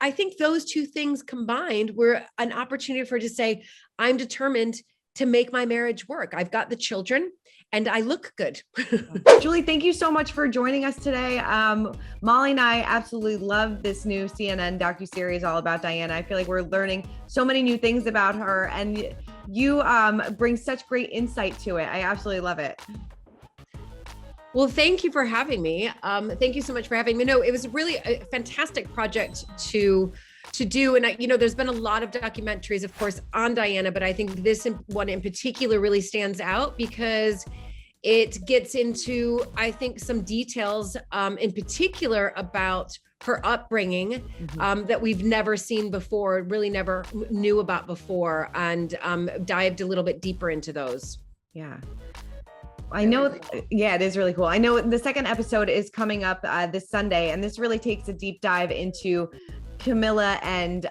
I think those two things combined were an opportunity for her to say, I'm determined to make my marriage work. I've got the children and I look good. Julie, thank you so much for joining us today. Molly and I absolutely love this new CNN docuseries all about Diana. I feel like we're learning so many new things about her, and you bring such great insight to it. I absolutely love it. Well, thank you for having me. Thank you so much for having me. No, it was really a fantastic project to do. And there's been a lot of documentaries, of course, on Diana, but I think this one in particular really stands out because it gets into, I think, some details in particular about her upbringing that we've never seen before, really never knew about before, and dived a little bit deeper into those. Yeah. I know. Yeah, it is really cool. I know the second episode is coming up this Sunday, and this really takes a deep dive into Camilla and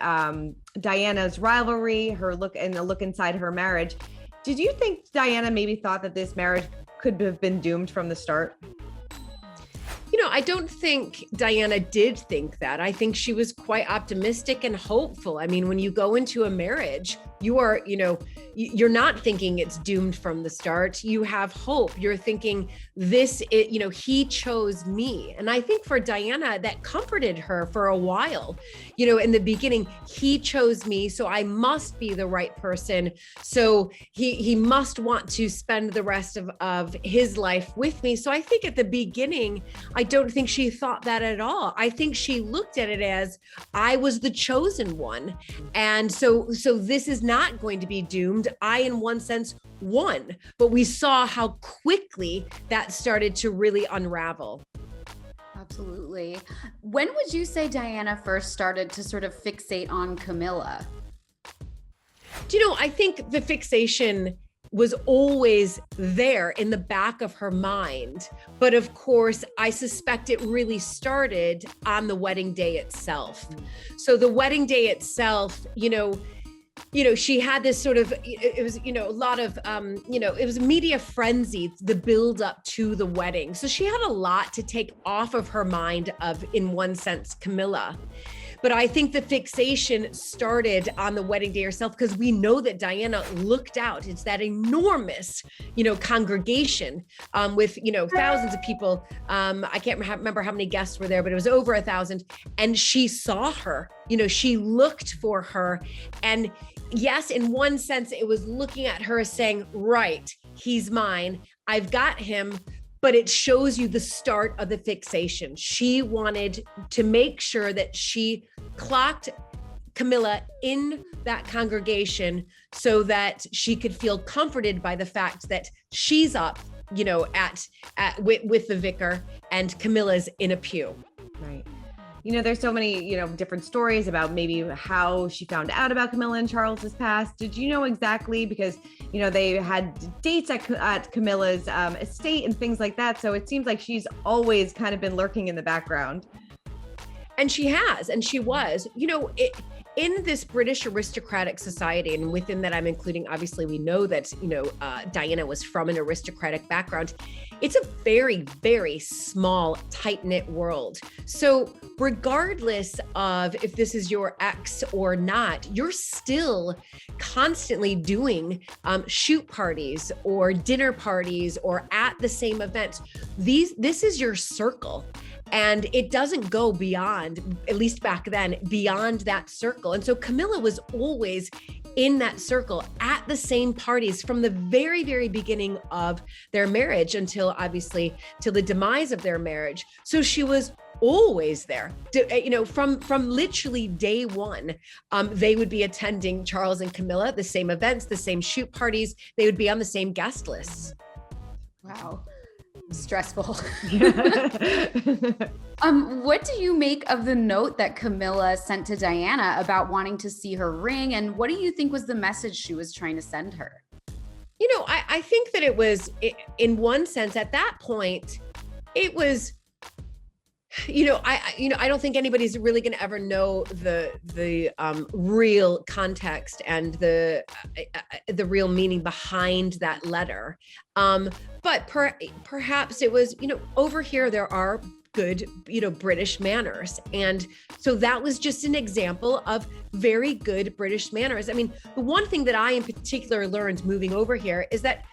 Diana's rivalry, her look, and the look inside her marriage. Did you think Diana maybe thought that this marriage could have been doomed from the start? I don't think Diana did think that. I think she was quite optimistic and hopeful. I mean, when you go into a marriage, you are, you're not thinking it's doomed from the start. You have hope. You're thinking he chose me. And I think for Diana, that comforted her for a while. In the beginning, he chose me, so I must be the right person. So he must want to spend the rest of his life with me. So I think at the beginning, I don't think she thought that at all. I think she looked at it as I was the chosen one. And so this is not going to be doomed. I, in one sense, won. But we saw how quickly that started to really unravel. Absolutely. When would you say Diana first started to sort of fixate on Camilla? I think the fixation was always there in the back of her mind. But of course, I suspect it really started on the wedding day itself. So the wedding day itself, she had this sort of, it was, a lot of, it was media frenzy, the build up to the wedding. So she had a lot to take off of her mind of, in one sense, Camilla. But I think the fixation started on the wedding day herself, because we know that Diana looked out. It's that enormous, congregation with, thousands of people. I can't remember how many guests were there, but it was over 1,000. And she saw her, she looked for her. And yes, in one sense, it was looking at her saying, right, he's mine. I've got him. But it shows you the start of the fixation. She wanted to make sure that she clocked Camilla in that congregation so that she could feel comforted by the fact that she's up, with the vicar and Camilla's in a pew. Right. There's so many, different stories about maybe how she found out about Camilla and Charles's past. Did you know exactly? Because, they had dates at Camilla's estate and things like that. So it seems like she's always kind of been lurking in the background. And she has, and she was, in this British aristocratic society, and within that I'm including, obviously we know that, Diana was from an aristocratic background. It's a very, very small, tight-knit world. So regardless of if this is your ex or not, you're still constantly doing shoot parties or dinner parties or at the same events. This is your circle. And it doesn't go beyond, at least back then, beyond that circle. And so Camilla was always in that circle at the same parties from the very, very beginning of their marriage until obviously till the demise of their marriage. So she was always there, from literally day one. They would be attending, Charles and Camilla, the same events, the same shoot parties. They would be on the same guest lists. Wow. Stressful. What do you make of the note that Camilla sent to Diana about wanting to see her ring? And what do you think was the message she was trying to send her? I think that it was, in one sense, at that point, it was, I don't think anybody's really going to ever know the real context and the real meaning behind that letter. But perhaps it was, over here, there are good, British manners. And so that was just an example of very good British manners. I mean, the one thing that I in particular learned moving over here is that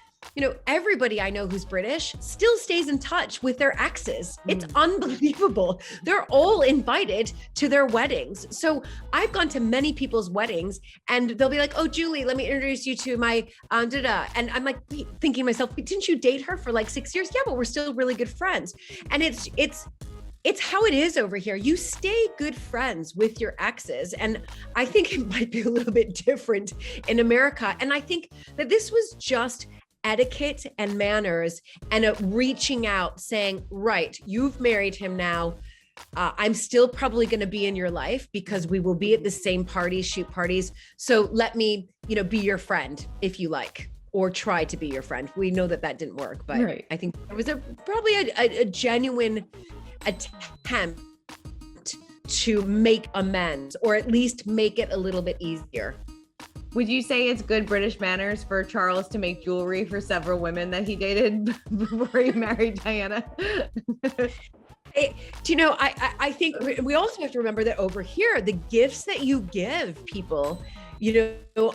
everybody I know who's British still stays in touch with their exes. It's unbelievable. They're all invited to their weddings. So I've gone to many people's weddings and they'll be like, oh, Julie, let me introduce you to my da-da. And I'm like thinking to myself, didn't you date her for like 6 years? Yeah, but we're still really good friends. And it's how it is over here. You stay good friends with your exes. And I think it might be a little bit different in America. And I think that this was just etiquette and manners and a reaching out saying, right, you've married him now. I'm still probably going to be in your life because we will be at the same parties, shoot parties. So let me, be your friend if you like, or try to be your friend. We know that didn't work, but right. I think there was probably a genuine attempt to make amends, or at least make it a little bit easier. Would you say it's good British manners for Charles to make jewelry for several women that he dated before he married Diana? I think we also have to remember that over here, the gifts that you give people,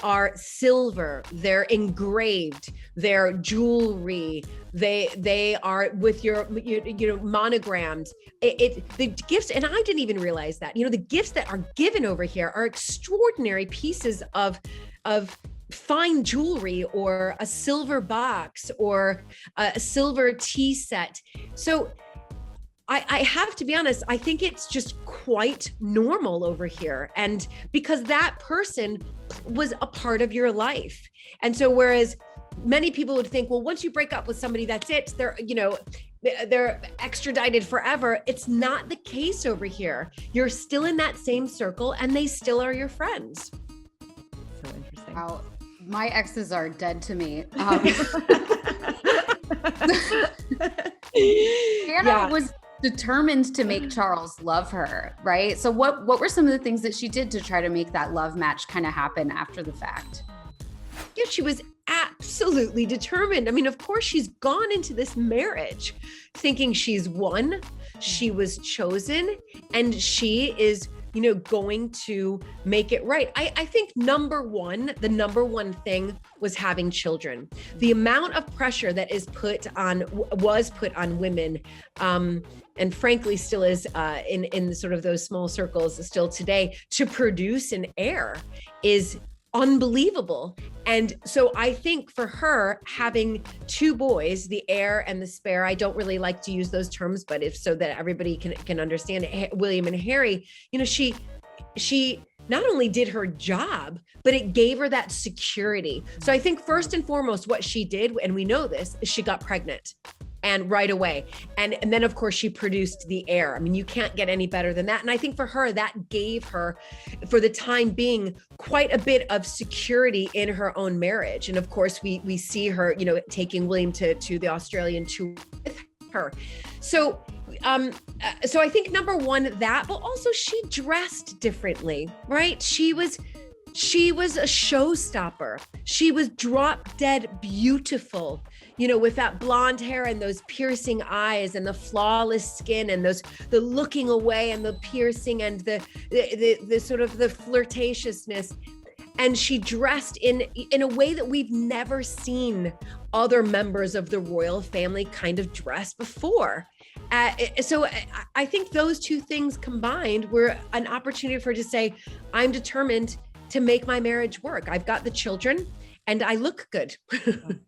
are silver, they're engraved, they're jewelry, they are with your, monograms. The gifts, and I didn't even realize that, the gifts that are given over here are extraordinary pieces of fine jewelry, or a silver box, or a silver tea set. So I have to be honest, I think it's just quite normal over here. And because that person was a part of your life. And so whereas many people would think, well, once you break up with somebody, that's it. They're extradited forever. It's not the case over here. You're still in that same circle and they still are your friends. So interesting. Wow. My exes are dead to me. Hannah was determined to make Charles love her, right? So what were some of the things that she did to try to make that love match kind of happen after the fact? Yeah, she was absolutely determined. I mean, of course, she's gone into this marriage thinking she's won, she was chosen, and she is, going to make it right. I think the number one thing was having children. The amount of pressure that was put on women, and frankly still is in sort of those small circles still today, to produce an heir is unbelievable. And so I think for her, having two boys, the heir and the spare, I don't really like to use those terms, but if so that everybody can understand it, William and Harry, she not only did her job, but it gave her that security. So I think first and foremost, what she did, and we know this, is she got pregnant. And right away. And then of course she produced the heir. I mean, you can't get any better than that. And I think for her, that gave her, for the time being, quite a bit of security in her own marriage. And of course we see her, taking William to the Australian tour with her. So I think number one, that, but also she dressed differently, right? She was a showstopper. She was drop dead beautiful, with that blonde hair and those piercing eyes and the flawless skin and the looking away and the piercing and the sort of the flirtatiousness. And she dressed in a way that we've never seen other members of the royal family kind of dress before. So I think those two things combined were an opportunity for her to say, I'm determined to make my marriage work. I've got the children and I look good.